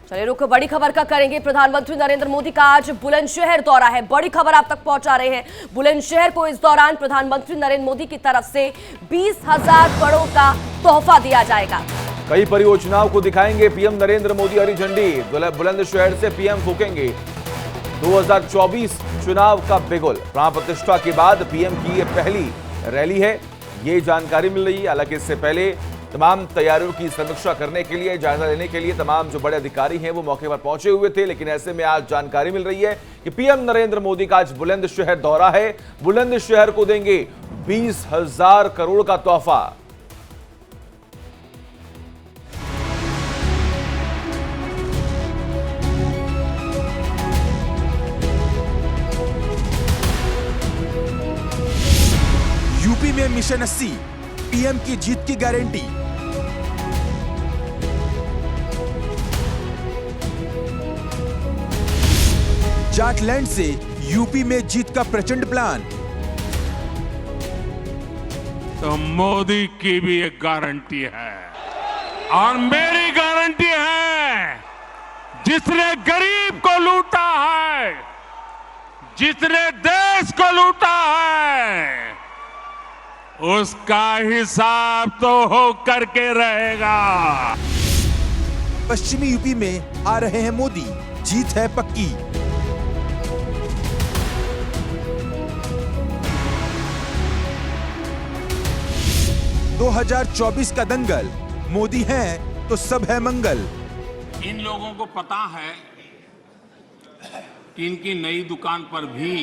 चलिए रुक बड़ी खबर का करेंगे। प्रधानमंत्री नरेंद्र मोदी का आज बुलंदशहर दौरा है। बड़ी खबर आप तक पहुंचा रहे हैं। बुलंदशहर को इस दौरान प्रधानमंत्री नरेंद्र मोदी की तरफ से 20,000 करोड़ का तोहफा दिया जाएगा। कई परियोजनाओं को दिखाएंगे पीएम नरेंद्र मोदी हरी झंडी। बुलंदशहर से पीएम फूकेंगे 2024 चुनाव का बिगुल। प्राण प्रतिष्ठा के बाद पीएम की ये पहली रैली है, ये जानकारी मिल रही है। हालांकि इससे पहले तमाम तैयारियों की समीक्षा करने के लिए, जायजा लेने के लिए तमाम जो बड़े अधिकारी हैं वो मौके पर पहुंचे हुए थे। लेकिन ऐसे में आज जानकारी मिल रही है कि पीएम नरेंद्र मोदी का आज बुलंदशहर दौरा है। बुलंदशहर को देंगे 20,000 करोड़ का तोहफा। यूपी में मिशन 80, पीएम की जीत की गारंटी। जाटलैंड से यूपी में जीत का प्रचंड प्लान। तो मोदी की भी एक गारंटी है और मेरी गारंटी है, जिसने गरीब को लूटा है, जिसने देश को लूटा है, उसका हिसाब तो हो करके रहेगा। पश्चिमी यूपी में आ रहे हैं मोदी, जीत है पक्की। ...2024 का दंगल, मोदी हैं तो सब है मंगल। इन लोगों को पता है कि इनकी नई दुकान पर भी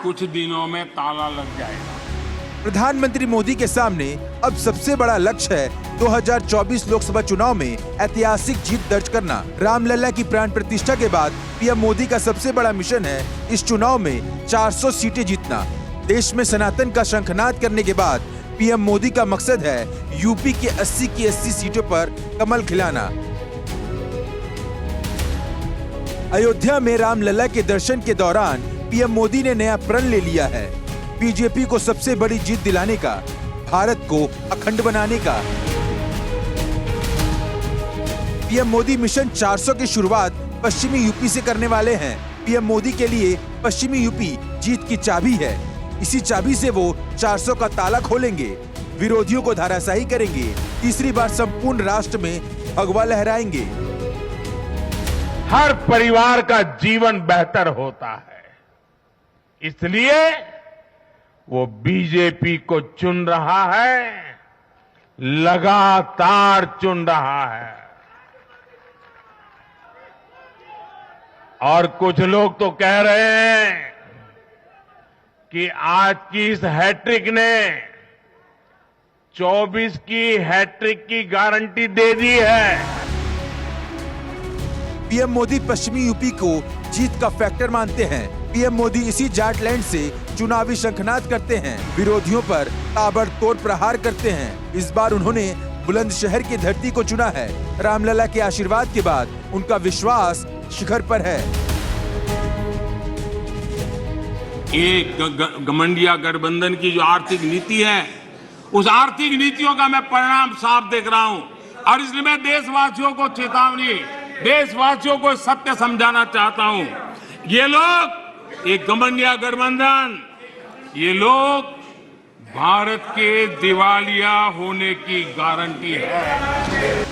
कुछ दिनों में ताला लग जाएगा। प्रधानमंत्री मोदी के सामने अब सबसे बड़ा लक्ष्य है 2024 लोकसभा चुनाव में ऐतिहासिक जीत दर्ज करना। रामलला की प्राण प्रतिष्ठा के बाद पीएम मोदी का सबसे बड़ा मिशन है इस चुनाव में 400 सीटें जीतना। देश में सनातन का शंखनाद करने के बाद पीएम मोदी का मकसद है यूपी की 80 सीटों पर कमल खिलाना। अयोध्या में रामलला के दर्शन के दौरान पीएम मोदी ने नया प्रण ले लिया है, बीजेपी को सबसे बड़ी जीत दिलाने का, भारत को अखंड बनाने का। पीएम मोदी मिशन 400 की शुरुआत पश्चिमी यूपी से करने वाले हैं। पीएम मोदी के लिए पश्चिमी यूपी जीत की चाबी है। इसी चाबी से वो 400 का ताला खोलेंगे, विरोधियों को धराशायी करेंगे, तीसरी बार संपूर्ण राष्ट्र में भगवा लहराएंगे। हर परिवार का जीवन बेहतर होता है, इसलिए वो बीजेपी को चुन रहा है, लगातार चुन रहा है। और कुछ लोग तो कह रहे हैं कि आज की इस हैट्रिक ने 24 की हैट्रिक की गारंटी दे दी है। पीएम मोदी पश्चिमी यूपी को जीत का फैक्टर मानते हैं। पीएम मोदी इसी जाटलैंड से चुनावी शंखनाद करते हैं, विरोधियों पर ताबड़तोड़ प्रहार करते हैं। इस बार उन्होंने बुलंदशहर की धरती को चुना है। रामलला के आशीर्वाद के बाद उनका विश्वास शिखर पर है। एक गठबंधन गठबंधन की जो आर्थिक नीति है, उस आर्थिक नीतियों का मैं परिणाम साफ देख रहा हूं। और इसलिए मैं देशवासियों को चेतावनी, देशवासियों को सत्य समझाना चाहता हूं। ये लोग, एक गठबंधन, ये लोग भारत के दिवालिया होने की गारंटी है।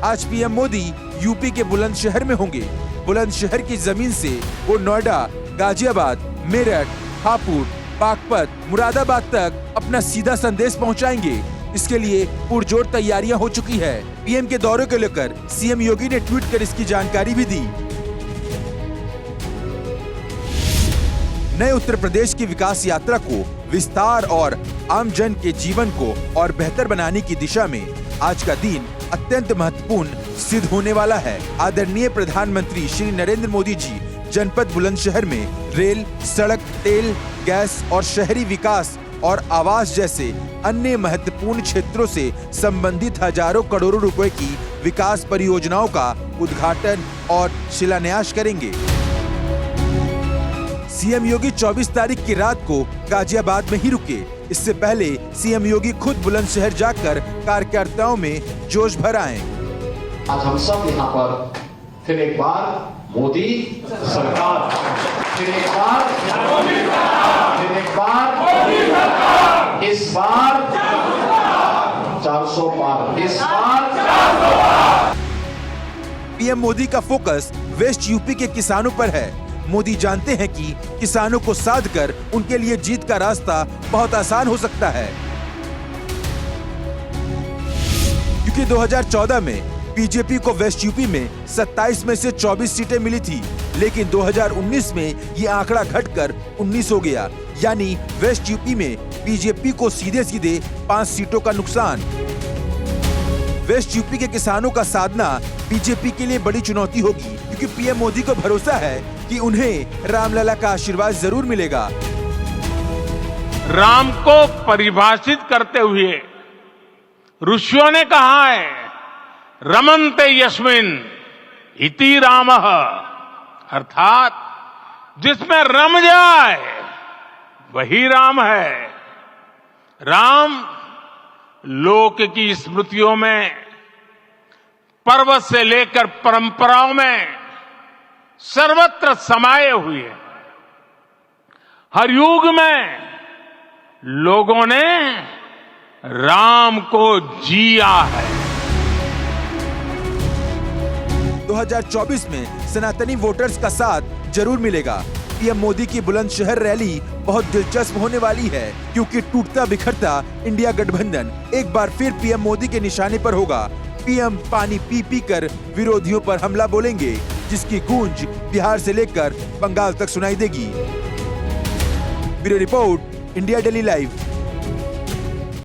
आज पीएम मोदी यूपी के बुलंदशहर में होंगे। बुलंदशहर की जमीन से वो नोएडा, गाजियाबाद, मेरठ, हापुड़, बागपत, मुरादाबाद तक अपना सीधा संदेश पहुंचाएंगे। इसके लिए पुरजोर तैयारियां हो चुकी है। पीएम के दौरे को लेकर सीएम योगी ने ट्वीट कर इसकी जानकारी भी दी। नए उत्तर प्रदेश की विकास यात्रा को विस्तार और आम जन के जीवन को और बेहतर बनाने की दिशा में आज का दिन अत्यंत महत्वपूर्ण सिद्ध होने वाला है। आदरणीय प्रधानमंत्री श्री नरेंद्र मोदी जी जनपद बुलंदशहर में रेल, सड़क, तेल, गैस और शहरी विकास और आवास जैसे अन्य महत्वपूर्ण क्षेत्रों से संबंधित हजारों करोड़ों रुपए की विकास परियोजनाओं का उद्घाटन और शिलान्यास करेंगे। सीएम योगी 24 तारीख की रात को गाजियाबाद में ही रुके। इससे पहले सीएम योगी खुद बुलंदशहर जाकर कार्यकर्ताओं में जोश भर आए। आज हम सब यहाँ पर फिर एक बार मोदी सरकार, फिर एक बार, इस बार 400 पार, इस बार। पीएम मोदी का फोकस वेस्ट यूपी के किसानों पर है। मोदी जानते हैं कि किसानों को साध कर उनके लिए जीत का रास्ता बहुत आसान हो सकता है, क्योंकि 2014 में बीजेपी को वेस्ट यूपी में 27 में से 24 सीटें मिली थी, लेकिन 2019 में ये आंकड़ा घटकर 19 हो गया। यानी वेस्ट यूपी में बीजेपी को सीधे सीधे 5 सीटों का नुकसान। वेस्ट यूपी के किसानों का साधना बीजेपी के लिए बड़ी चुनौती होगी, क्योंकि पीएम मोदी को भरोसा है कि उन्हें रामलला का आशीर्वाद जरूर मिलेगा। राम को परिभाषित करते हुए ऋषियों ने कहा है, रमन्ते यस्मिन् इति रामः, अर्थात जिसमें रम जाए वही राम है। राम लोक की स्मृतियों में, पर्वत से लेकर परंपराओं में सर्वत्र समाये हुए हैं। हर युग में लोगों ने राम को जिया है। 2024 में सनातनी वोटर्स का साथ जरूर मिलेगा। पीएम मोदी की बुलंदशहर रैली बहुत दिलचस्प होने वाली है, क्योंकि टूटता बिखरता इंडिया गठबंधन एक बार फिर पीएम मोदी के निशाने पर होगा। पीएम पानी पी पी कर विरोधियों पर हमला बोलेंगे, जिसकी गूंज बिहार से लेकर बंगाल तक सुनाई देगी। Bureau report, India daily live.